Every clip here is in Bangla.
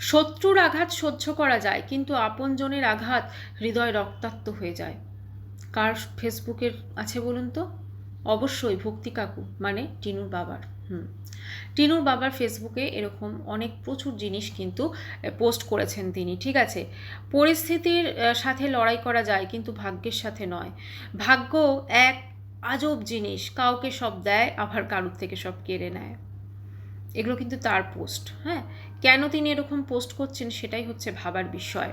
শত্রুর আঘাত সহ্য করা যায়, কিন্তু আপনজনের আঘাত হৃদয় রক্তাক্ত হয়ে যায়। কার ফেসবুকের আছে বলুন তো? অবশ্যই ভক্তি কাকু, মানে টিনুর বাবার। টিনুর বাবার ফেসবুকে এরকম অনেক প্রচুর জিনিস কিন্তু পোস্ট করেছেন তিনি। ঠিক আছে, পরিস্থিতির সাথে লড়াই করা যায়, কিন্তু ভাগ্যের সাথে নয়। ভাগ্য এক আজব জিনিস, কাউকে সব দেয়, আবার কারুর থেকে সব কেড়ে নেয়। এগুলো কিন্তু তার পোস্ট। হ্যাঁ, কেন তিনি এরকম পোস্ট করছেন সেটাই হচ্ছে ভাবার বিষয়।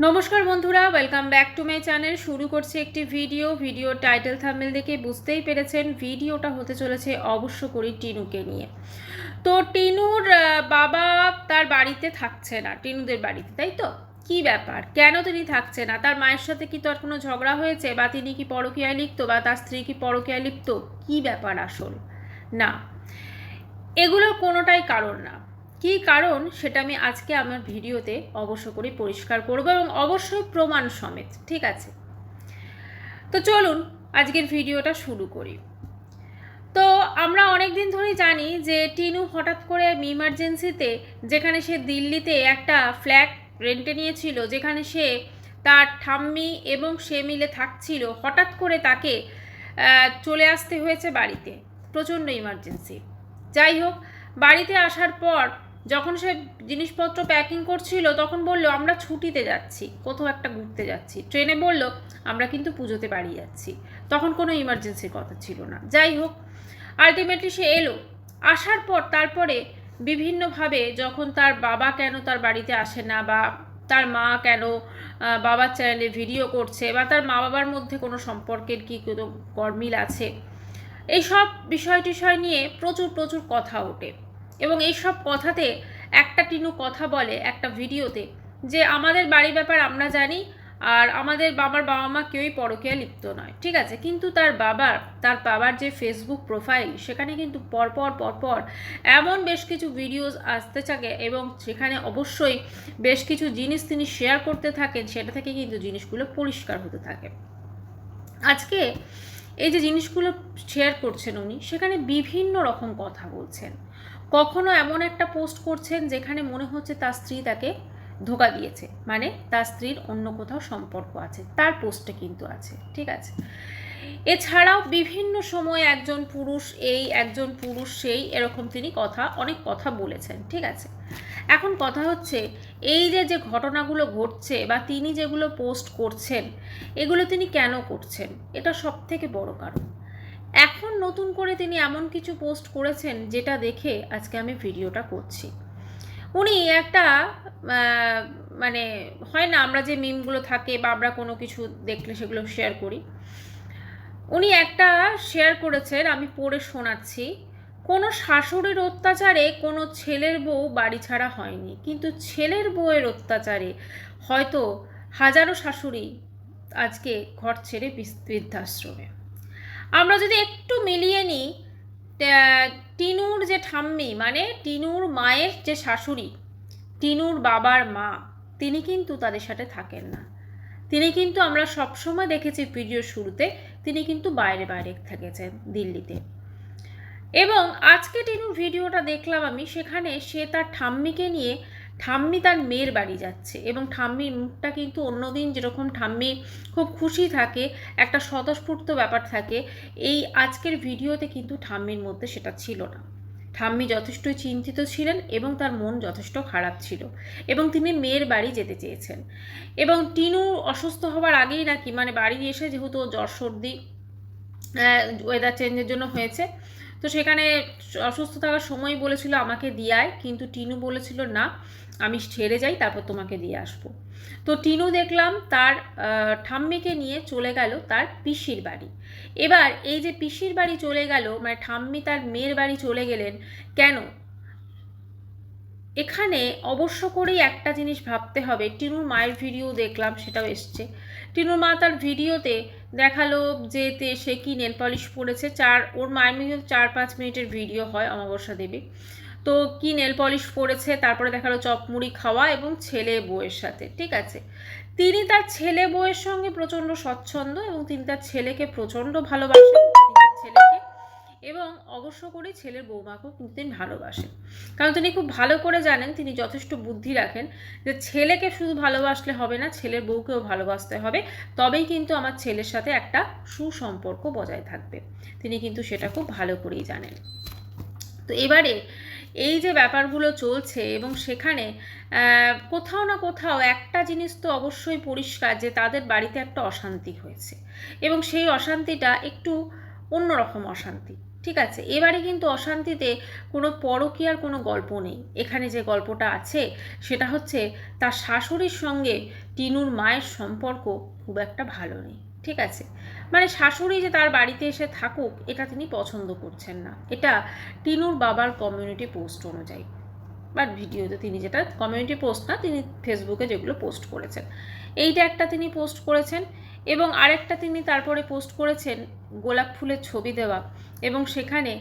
নমস্কার বন্ধুরা, welcome back to my channel. শুরু করছে একটি ভিডিও টাইটেল থাম্বনেল দেখে বুঝতেই পেরেছেন ভিডিওটা হতে চলেছে অবশ্য করি টিনুকে নিয়ে। তো টিনুর বাবা তার বাড়িতে থাকছে না, টিনুদের বাড়িতে, তাই তো? কি ব্যাপার, কেন তিনি থাকছে না? তার মায়ের সাথে কি তার কোনো ঝগড়া হয়েছে, বা তিনি কি পরকীয়ায় লিপ্ত, বা তার স্ত্রী কি পরকীয়ায় লিপ্ত? কি ব্যাপার আসল? না, এগুলোর কোনোটাই কারণ না। কী কারণ সেটা আমি আজকে আমার ভিডিওতে অবশ্য করে পরিষ্কার করব, এবং অবশ্যই প্রমাণ সমেত। ঠিক আছে, তো চলুন আজকের ভিডিওটা শুরু করি। তো আমরা অনেক দিন ধরেই জানি যে টিনু হঠাৎ করে ইমার্জেন্সিতে, যেখানে সে দিল্লিতে একটা ফ্ল্যাট রেন্টে নিয়েছিল, যেখানে সে তার ঠাম্মি এবং সে মিলে থাকছিল, হঠাৎ করে তাকে চলে আসতে হয়েছে বাড়িতে, প্রচণ্ড ইমার্জেন্সি। যাই হোক, বাড়িতে আসার পর যখন সে জিনিসপত্র প্যাকিং করছিল, তখন বলল আমরা ছুটিতে যাচ্ছি, কোথাও একটা ঘুরতে যাচ্ছি। ট্রেনে বলল আমরা কিন্তু পুজোতে বাড়ি যাচ্ছি। তখন কোনো ইমার্জেন্সির কথা ছিল না। যাই হোক, আলটিমেটলি সে এলো। আসার পর তারপরে বিভিন্নভাবে যখন তার বাবা কেন তার বাড়িতে আসে না, বা তার মা কেন বাবার চ্যানেলে ভিডিও করছে, বা তার মা বাবার মধ্যে কোনো সম্পর্কের কি কোনো গরমিল আছে, এইসব বিষয় নিয়ে প্রচুর কথা ওঠে। এবং এইসব কথাতে একটা টিনু কথা বলে একটা ভিডিওতে যে আমাদের বাড়ির ব্যাপার আমরা জানি, আর আমাদের বাবার বাবা মা কেউই পরকীয়ায় লিপ্ত নয়। ঠিক আছে, কিন্তু তার বাবার যে ফেসবুক প্রোফাইল, সেখানে কিন্তু পরপর এমন বেশ কিছু ভিডিওস আসতে থাকে, এবং সেখানে অবশ্যই বেশ কিছু জিনিস তিনি শেয়ার করতে থাকেন, সেটা থেকে কিন্তু জিনিসগুলো পরিষ্কার হতে থাকে। আজকে এই যে জিনিসগুলো শেয়ার করছেন উনি, সেখানে বিভিন্ন রকম কথা বলছেন। কখনো এমন একটা পোস্ট করছেন যেখানে মনে হচ্ছে তার স্ত্রী তাকে ধোঁকা দিয়েছে, মানে তার স্ত্রীর অন্য কোথাও সম্পর্ক আছে, তার পোস্টে কিন্তু আছে। ঠিক আছে, এছাড়াও বিভিন্ন সময় একজন পুরুষ এই, একজন পুরুষ সেই, এরকম তিনি অনেক কথা বলেছেন। ঠিক আছে, এখন কথা হচ্ছে এই যে ঘটনাগুলো ঘটছে, বা তিনি যেগুলো পোস্ট করছেন, এগুলো তিনি কেন করছেন? এটা সব থেকে বড় কারণ। এখন নতুন করে তিনি এমন কিছু পোস্ট করেছেন যেটা দেখে আজকে আমি ভিডিওটা করছি। উনি একটা মানে হয় না, আমরা যে মিমগুলো থাকে বা আমরা কোনো কিছু দেখলে সেগুলো শেয়ার করি, উনি একটা শেয়ার করেছেন, আমি পড়ে শোনাচ্ছি। কোনো শাশুড়ির অত্যাচারে কোনো ছেলের বউ বাড়ি ছাড়া হয়নি, কিন্তু ছেলের বউয়ের অত্যাচারে হয়তো হাজারো শাশুড়ি আজকে ঘর ছেড়ে বৃদ্ধাশ্রমে। আমরা যদি একটু মিলিয়ে নিই, টিনুর যে ঠাম্মি, মানে টিনুর মায়ের যে শাশুড়ি, টিনুর বাবার মা, তিনি কিন্তু তাদের সাথে থাকেন না। তিনি কিন্তু, আমরা সবসময় দেখেছি ভিডিওর শুরুতে, তিনি কিন্তু বাইরে থেকেছেন দিল্লিতে। এবং আজকে টিনুর ভিডিওটা দেখলাম আমি, সেখানে সে তার ঠাম্মিকে নিয়ে, ঠাম্মি তার মেয়ের বাড়ি যাচ্ছে, এবং ঠাম্মির মুখটা কিন্তু অন্যদিন যেরকম ঠাম্মি খুব খুশি থাকে, একটা স্বতঃস্ফূর্ত ব্যাপার থাকে, এই আজকের ভিডিওতে কিন্তু ঠাম্মির মধ্যে সেটা ছিল না। ঠাম্মি যথেষ্ট চিন্তিত ছিলেন, এবং তার মন যথেষ্ট খারাপ ছিল, এবং তিনি মেয়ের বাড়ি যেতে চেয়েছেন। এবং টিনু অসুস্থ হওয়ার আগেই নাকি, মানে বাড়ি এসে যেহেতু জ্বর সর্দি ওয়েদার চেঞ্জের জন্য হয়েছে, তো সেখানে অসুস্থ থাকার সময় বলেছিল আমাকে দিয়ে আয়, কিন্তু টিনু বলেছিল না, আমি ছেড়ে যাই, তারপর তোমাকে দিয়ে আসবো। তো টিনু দেখলাম তার ঠাম্মিকে নিয়ে চলে গেল তার পিসির বাড়ি। এবার এই যে পিসির বাড়ি চলে গেল, মানে ঠাম্মি তার মেয়ের বাড়ি চলে গেলেন কেন? এখানে অবশ্য করেই একটা জিনিস ভাবতে হবে। টিনুর মায়ের ভিডিও দেখলাম, সেটাও এসছে। টিনুর মা তার ভিডিওতে দেখালো যে সে কি নেল পলিশ পরেছে, ওর মায়ের ভিডিও 4-5 মিনিটের ভিডিও হয়, অমাবস্যা দেবী। তো কি নেল পলিশ পরেছে, তারপরে দেখালো চপমুড়ি খাওয়া এবং ছেলে বউয়ের সাথে। ঠিক আছে, তিনি তার ছেলে বউয়ের সঙ্গে প্রচণ্ড স্বচ্ছন্দ, এবং তিনি তার ছেলেকে প্রচণ্ড ভালোবাসেন, নিজের ছেলেকে। এবং অবশ্য করে ছেলের বৌমাকেও কিন্তু তিনি ভালোবাসেন, কারণ তিনি খুব ভালো করে জানেন, তিনি যথেষ্ট বুদ্ধি রাখেন যে ছেলেকে শুধু ভালোবাসলে হবে না, ছেলের বউকেও ভালোবাসতে হবে, তবেই কিন্তু আমার ছেলের সাথে একটা সুসম্পর্ক বজায় থাকবে। তিনি কিন্তু সেটা খুব ভালো করেই জানেন। তো এবারে এই যে ব্যাপারগুলো চলছে এবং সেখানে কোথাও না কোথাও একটা জিনিস তো অবশ্যই পরিষ্কার যে তাদের বাড়িতে একটা অশান্তি হয়েছে এবং সেই অশান্তিটা একটু অন্যরকম অশান্তি। ঠিক আছে, এবারে কিন্তু অশান্তিতে কোনো পরকীয়ার কোনো গল্প নেই। এখানে যে গল্পটা আছে সেটা হচ্ছে তার শাশুড়ির সঙ্গে টিনুর মায়ের সম্পর্ক খুব একটা ভালো নেই। ঠিক আছে, মানে শাশুড়ি যে তার বাড়িতে এসে থাকুক এটা তিনি পছন্দ করছেন না, এটা টিনুর বাবার কমিউনিটি পোস্ট অনুযায়ী বা ভিডিওতে তিনি যেটা, কমিউনিটি পোস্ট না, তিনি ফেসবুকে যেগুলো পোস্ট করেছেন, এইটা একটা তিনি পোস্ট করেছেন এবং আরেকটা তিনি তারপরে পোস্ট করেছেন গোলাপ ফুলের ছবি দেওয়া এবং সেখানে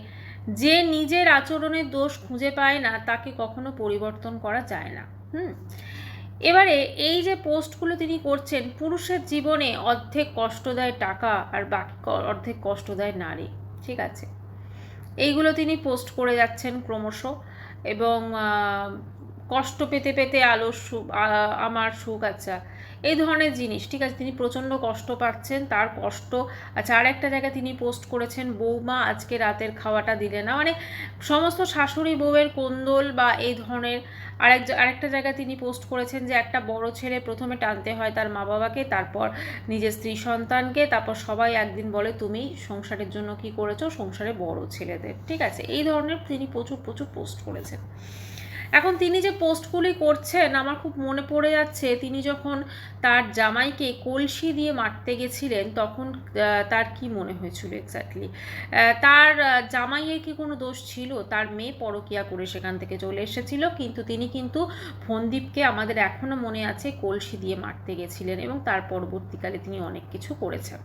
যে নিজের আচরণের দোষ খুঁজে পায় না তাকে কখনো পরিবর্তন করা যায় না। এবারে এই যে পোস্টগুলো তিনি করছেন, পুরুষের জীবনে অর্ধেক কষ্ট দেয় টাকা আর বাকি অর্ধেক কষ্ট দেয় নারী। ঠিক আছে, এইগুলো তিনি পোস্ট করে যাচ্ছেন ক্রমশ এবং কষ্ট পেতে পেতে আলোর সুখ, আমার সুখ, আচ্ছা এই ধরনের জিনিস। ঠিক আছে, তিনি প্রচণ্ড কষ্ট পাচ্ছেন, তার কষ্ট। আচ্ছা, আর একটা জায়গায় তিনি পোস্ট করেছেন বৌমা আজকে রাতের খাওয়াটা দিলে না, মানে সমস্ত শাশুড়ি বউয়ের কোন্দল বা এই ধরনের। আরেকটা জায়গায় তিনি পোস্ট করেছেন যে একটা বড় ছেলে প্রথমে টানতে হয় তার মা বাবাকে, তারপর নিজের স্ত্রী সন্তানকে, তারপর সবাই একদিন বলে তুমি সংসারের জন্য কি করেছো, সংসারে বড় ছেলেদের। ঠিক আছে, এই ধরনের তিনি প্রচুর পোস্ট করেছেন। এখন তিনি যে পোস্টগুলি করছেন আমার খুব মনে পড়ে যাচ্ছে তিনি যখন তার জামাইকে কলসি দিয়ে মারতে গেছিলেন তখন তার কি মনে হয়েছিল এক্স্যাক্টলি। তার জামাইয়ের কি কোনো দোষ ছিল? তার মেয়ে পরকীয়া করে সেখান থেকে চলে এসেছিল, কিন্তু তিনি কিন্তু ফন্দীপকে আমাদের এখনও মনে আছে কলসি দিয়ে মারতে গেছিলেন এবং তার পরবর্তীকালে তিনি অনেক কিছু করেছেন।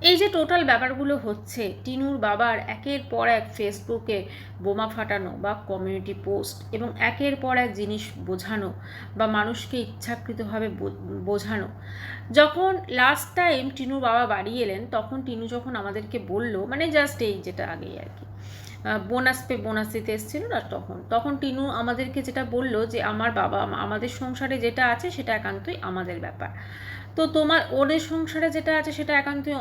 এই যে টোটাল ব্যাপারগুলো হচ্ছে, টিনুর বাবার একের পর এক ফেসবুকে বোমা ফাটানো বা কমিউনিটি পোস্ট এবং একের পর এক জিনিস বোঝানো বা মানুষকে ইচ্ছাকৃতভাবে বোঝানো। যখন লাস্ট টাইম টিনুর বাবা বাড়ি এলেন তখন টিনু যখন আমাদেরকে বলল, মানে জাস্ট এই যেটা আগেই আর কি বোনাস দিতে এসেছিল না, তখন টিনু আমাদেরকে যেটা বলল যে আমার বাবা আমাদের সংসারে যেটা আছে সেটা একান্তই আমাদের ব্যাপার, তো ওদের সংসারে যেটা আছে সেটা একান্তই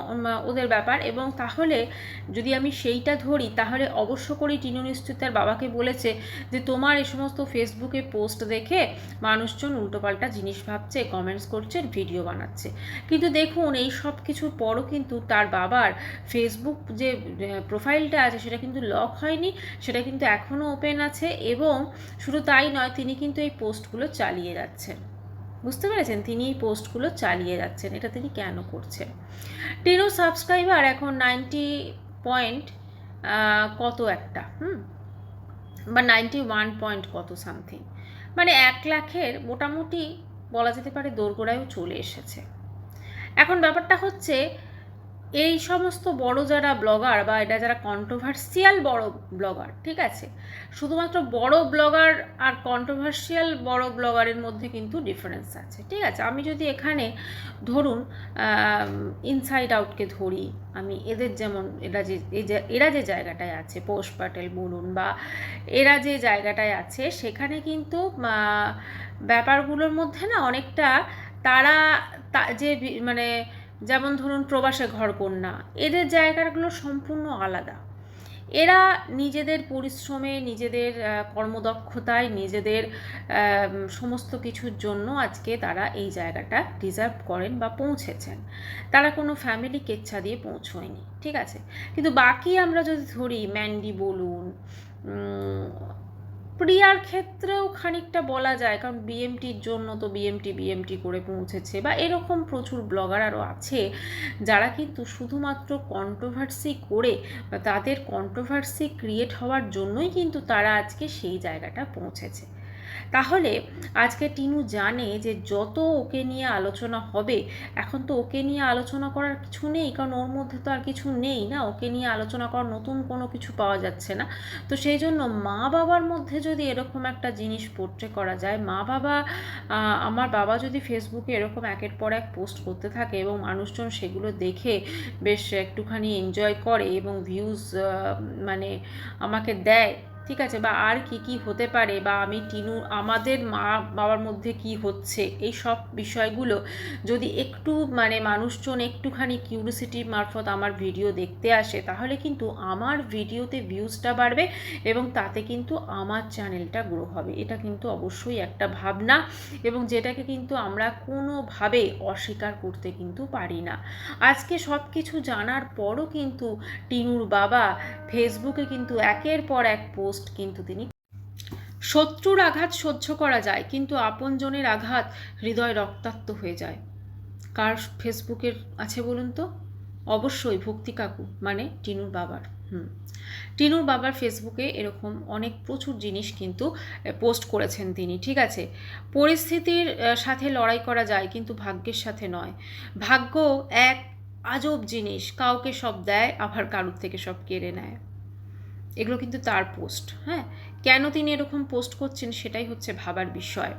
ওদের ব্যাপার। এবং তাহলে যদি আমি সেইটা ধরি তাহলে অবশ্য করেই টিনু নিশ্চিত তার বাবাকে বলেছে যে তোমার এই সমস্ত ফেসবুকে পোস্ট দেখে মানুষজন উল্টোপাল্টা জিনিস ভাবছে, কমেন্টস করছে, ভিডিও বানাচ্ছে। কিন্তু দেখুন এই সব কিছুর পরও কিন্তু তার বাবার ফেসবুক যে প্রোফাইলটা আছে সেটা কিন্তু লক হয়নি, সেটা কিন্তু এখনও ওপেন আছে এবং শুধু তাই নয়, তিনি কিন্তু এই পোস্টগুলো চালিয়ে যাচ্ছেন। বুঝতে পেরেছেন, তিনি এই পোস্টগুলো চালিয়ে যাচ্ছেন। এটা তিনি কেন করছেন? টিনু সাবস্ক্রাইবার এখন 90 পয়েন্ট কত একটা বা 91 পয়েন্ট কত সামথিং, মানে 1 লাখের মোটামুটি বলা যেতে পারে দোরগোড়ায়ও চলে এসেছে। এখন ব্যাপারটা হচ্ছে এই সমস্ত বড় যারা ব্লগার বা এটা যারা কন্ট্রোভার্সিয়াল বড় ব্লগার, ঠিক আছে, শুধুমাত্র বড় ব্লগার আর কন্ট্রোভার্সিয়াল বড় ব্লগারের মধ্যে কিন্তু ডিফারেন্স আছে। ঠিক আছে, আমি যদি এখানে ধরুন ইনসাইড আউটকে ধরি, আমি এদের যেমন এরা যে জায়গাটায় আছে, পৌষ প্যাটেল বলুন বা এরা যে জায়গাটায় আছে সেখানে কিন্তু ব্যাপারগুলোর মধ্যে না অনেকটা তারা যে মানে যেমন ধরুন প্রবাসে ঘরকন্যা, এদের জায়গাগুলো সম্পূর্ণ আলাদা। এরা নিজেদের পরিশ্রমে, নিজেদের কর্মদক্ষতায়, নিজেদের সমস্ত কিছুর জন্য আজকে তারা এই জায়গাটা ডিজার্ভ করেন বা পৌঁছেছেন। তারা কোনো ফ্যামিলি কেচ্ছা দিয়ে পৌঁছয়নি। ঠিক আছে, কিন্তু বাকি আমরা যদি ধরি ম্যান্ডি বলুন, প্রিয়ার ক্ষেত্রেও খানিকটা বলা যায়, কারণ বিএমটির জন্য তো বিএমটি করে পৌঁছেছে, বা এরকম প্রচুর ব্লগার আরও আছে যারা কিন্তু শুধুমাত্র কন্ট্রোভার্সি করে বা তাদের কন্ট্রোভার্সি ক্রিয়েট হওয়ার জন্যই কিন্তু তারা আজকে সেই জায়গাটা পৌঁছেছে। তাহলে আজকে টিনু জানে যে যত ওকে নিয়ে আলোচনা হবে, এখন তো ওকে নিয়ে আলোচনা করার কিছু নেই, কারণ ওর মধ্যে তো আর কিছু নেই না, ওকে নিয়ে আলোচনা করার নতুন কোনো কিছু পাওয়া যাচ্ছে না। তো সেই জন্য মা বাবার মধ্যে যদি এরকম একটা জিনিস পোট্রে করা যায়, মা বাবা, আমার বাবা যদি ফেসবুকে এরকম একের পর এক পোস্ট করতে থাকে এবং মানুষজন সেগুলো দেখে বেশ একটুখানি এনজয় করে এবং ভিউজ মানে আমাকে দেয়, ঠিক আছে, বা আর কি কি হতে পারে, বা আমি টিনু আমাদের মা বাবার মধ্যে কি হচ্ছে, এই সব বিষয়গুলো যদি একটু মানে মানুষজন একটুখানি কিউরিসিটি মারফত আমার ভিডিও দেখতে আসে, তাহলে কিন্তু আমার ভিডিওতে ভিউজটা বাড়বে এবং তাতে কিন্তু আমার চ্যানেলটা গ্রো হবে। এটা কিন্তু অবশ্যই একটা ভাবনা, এবং যেটাকে কিন্তু আমরা কোনোভাবে অস্বীকার করতে কিন্তু পারি না। আজকে সব কিছু জানার পরও কিন্তু টিনুর বাবা ফেসবুকে কিন্তু একের পর এক পোস্ট কিন্তু তিনি, শত্রুর আঘাত সহ্য করা যায় কিন্তু আপনজনের আঘাত হৃদয় রক্তাক্ত হয়ে যায়। কার ফেসবুকের আছে বলুন তো? অবশ্যই ভক্তি কাকু মানে টিনুর বাবার। টিনুর বাবার ফেসবুকে এরকম অনেক প্রচুর জিনিস কিন্তু পোস্ট করেছেন তিনি, ঠিক আছে। পরিস্থিতির সাথে লড়াই করা যায় কিন্তু ভাগ্যের সাথে নয়। ভাগ্য এক আজব জিনিস, কাউকে সব দেয় আবার কারুর থেকে সব কেড়ে নেয়। এগুলো কিন্তু তার পোস্ট। হ্যাঁ, কেন তিনি এরকম পোস্ট করছেন সেটাই হচ্ছে ভাবার বিষয়।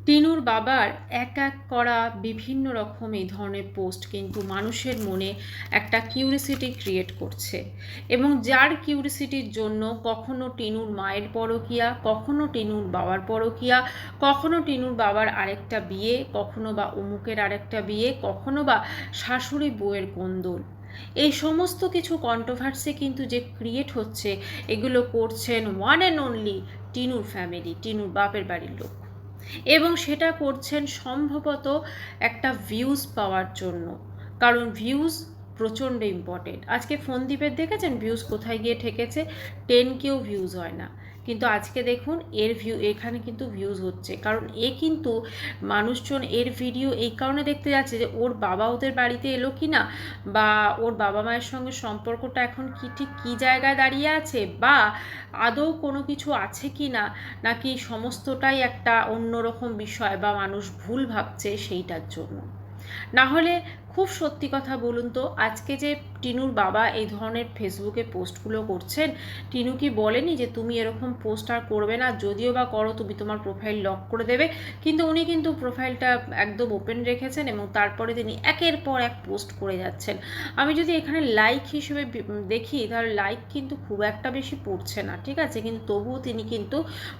টিনুর বাবার এক এক করা বিভিন্ন রকম এই ধরনের পোস্ট কিন্তু মানুষের মনে একটা কিউরিসিটি ক্রিয়েট করছে, এবং যার কিউরিসিটির জন্য কখনো টিনুর মায়ের পরকীয়া, কখনো টিনুর বাবার পরকীয়া, কখনো টিনুর বাবার আরেকটা বিয়ে, কখনো বা অমুকের আরেকটা বিয়ে, কখনো বা শাশুড়ি বউয়ের কোন্দল, এই সমস্ত কিছু কন্ট্রোভার্সি কিন্তু যে ক্রিয়েট হচ্ছে, এগুলো করছেন ওয়ান অ্যান্ড অনলি টিনুর ফ্যামিলি, টিনুর বাপের বাড়ির লোক, এবং সেটা করছেন সম্ভবত একটা ভিউজ পাওয়ার জন্য, কারণ ভিউজ প্রচণ্ড ইম্পর্টেন্ট। আজকে ফোনদীপের দেখেছেন ভিউজ কোথায় গিয়ে ঠেকেছে? 10কেও ভিউজ হয় না, কিন্তু আজকে দেখুন এর এখানে কিন্তু ভিউজ হচ্ছে, কারণ এ কিন্তু মানুষজন এর ভিডিও এই কারণে দেখতে যাচ্ছে যে ওর বাবা ওদের বাড়িতে এলো কি না, বা ওর বাবা মায়ের সঙ্গে সম্পর্কটা এখন কি ঠিক কী জায়গায় দাঁড়িয়ে আছে, বা আদৌ কোনো কিছু আছে কি না, নাকি সমস্তটাই একটা অন্যরকম বিষয় বা মানুষ ভুল ভাবছে সেইটার জন্য। না হলে খুব সত্যি কথা বলুন তো, আজকে যে টিনুর বাবা এই ধরনের ফেসবুকে পোস্টগুলো করছেন, টিনু কি বলেনি যে তুমি এরকম পোস্ট আর করবে না, যদিও বা করো তুমি তোমার প্রোফাইল লক করে দেবে, কিন্তু উনি কিন্তু প্রোফাইলটা একদম ওপেন রেখেছেন এবং তারপরে তিনি একের পর এক পোস্ট করে যাচ্ছেন। আমি যদি এখানে লাইক হিসেবে দেখি তাহলে লাইক কিন্তু খুব একটা বেশি পড়ছে না, ঠিক আছে, কিন্তু তবুও তিনি কিন্তু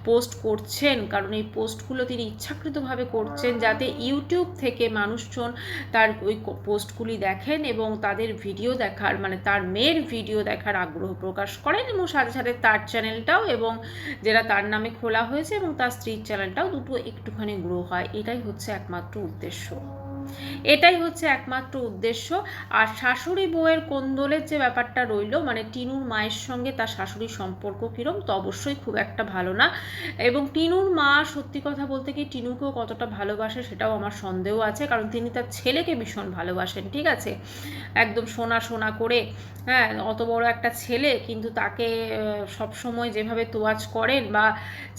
পোস্ট করছেন, কারণ এই পোস্টগুলো তিনি ইচ্ছাকৃতভাবে করছেন যাতে ইউটিউব থেকে মানুষজন তার ওই পোস্টগুলি দেখেন এবং তাদের ভিডিও দেখার মানে তার মেয়ের ভিডিও দেখার আগ্রহ প্রকাশ করেন, এবং সাথে সাথে তার চ্যানেলটাও এবং যেটা তার নামে খোলা হয়েছে এবং তার স্ত্রীর চ্যানেলটাও দুটো একটুখানি গ্রো হয়। এটাই হচ্ছে একমাত্র উদ্দেশ্য, এটাই হচ্ছে একমাত্র উদ্দেশ্য। আর শাশুড়ি বউয়ের কোন্দলের যে ব্যাপারটা রইল, মানে টিনুর মায়ের সঙ্গে তার শাশুড়ির সম্পর্ক কীরম, তো অবশ্যই খুব একটা ভালো না, এবং টিনুর মা সত্যি কথা বলতে কি টিনুকেও কতটা ভালোবাসে সেটাও আমার সন্দেহ আছে, কারণ তিনি তার ছেলেকে ভীষণ ভালোবাসেন, ঠিক আছে, একদম সোনা সোনা করে। হ্যাঁ, অত বড় একটা ছেলে কিন্তু তাকে সবসময় যেভাবে তোয়াজ করেন, বা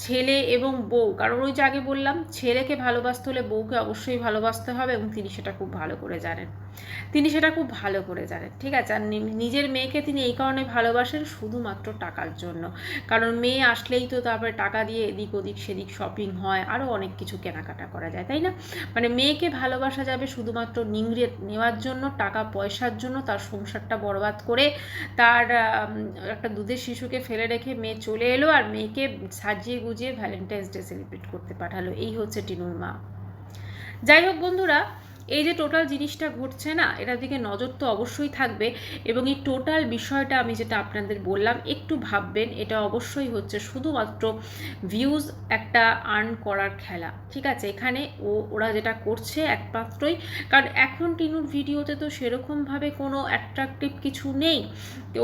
ছেলে এবং বউ, কারণ ওই যে আগে বললাম ছেলেকে ভালোবাসতে হলে বউকে অবশ্যই ভালোবাসতে হবে, এবং তিনি সেটা খুব ভালো করে জানেন, তিনি সেটা খুব ভালো করে জানেন, ঠিক আছে। আর নিজের মেয়েকে তিনি এই কারণে ভালোবাসেন শুধুমাত্র টাকার জন্য, কারণ মেয়ে আসলেই তো তারপরে টাকা দিয়ে এদিক ওদিক সেদিক শপিং হয়, আরও অনেক কিছু কেনাকাটা করা যায়, তাই না? মানে মেয়েকে ভালোবাসা যাবে শুধুমাত্র নিংড়ে নেওয়ার জন্য, টাকা পয়সার জন্য, তার সংসারটা বরবাদ করে, তার একটা দুধের শিশুকে ফেলে রেখে মেয়ে চলে এলো আর মেয়েকে সাজিয়ে গুজিয়ে ভ্যালেন্টাইন্স ডে সেলিব্রেট করতে পাঠালো। এই হচ্ছে টিনুর মা। যাই হোক বন্ধুরা, এই যে টোটাল জিনিসটা ঘটছে না, এটার দিকে নজর তো অবশ্যই থাকবে, এবং এই টোটাল বিষয়টা আমি যেটা আপনাদের বললাম একটু ভাববেন, এটা অবশ্যই হচ্ছে শুধুমাত্র ভিউজ একটা আর্ন করার খেলা, ঠিক আছে। এখানে ওরা যেটা করছে একমাত্রই, কারণ এখন টিনুর ভিডিওতে তো সেরকমভাবে কোনো অ্যাট্রাকটিভ কিছু নেই,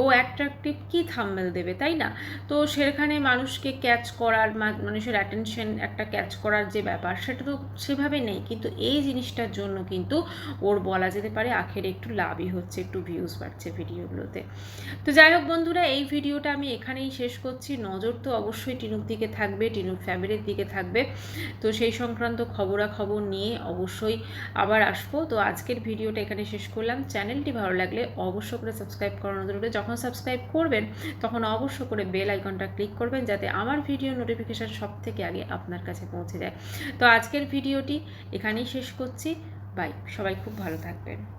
ও অ্যাট্রাকটিভ কী থাম্বনেল দেবে, তাই না? তো সেখানে মানুষকে ক্যাচ করার, মানুষের অ্যাটেনশন একটা ক্যাচ করার যে ব্যাপার সেটা তো সেভাবে নেই, কিন্তু এই জিনিসটার জন্য কিন্তু ওর বলা যেতে পারে আখেরে একটু লাভই হচ্ছে, একটু ভিউজ বাড়ছে ভিডিওগুলোতে। তো যাই হোক বন্ধুরা, এই ভিডিওটা আমি এখানেই শেষ করছি। নজর তো অবশ্যই টিনুর দিকে থাকবে, টিনুর ফ্যামিলির দিকে থাকবে। তো সেই সংক্রান্ত খবরাখবর নিয়ে অবশ্যই আবার আসবো। তো আজকের ভিডিওটা এখানে শেষ করলাম। চ্যানেলটি ভালো লাগলে অবশ্য করে সাবস্ক্রাইব করানো জরুরি। যখন সাবস্ক্রাইব করবেন তখন অবশ্য করে বেল আইকনটা ক্লিক করবেন, যাতে আমার ভিডিও নোটিফিকেশান সব থেকে আগে আপনার কাছে পৌঁছে যায়। তো আজকের ভিডিওটি এখানেই শেষ করছি। বাই, সবাই খুব ভালো থাকবেন।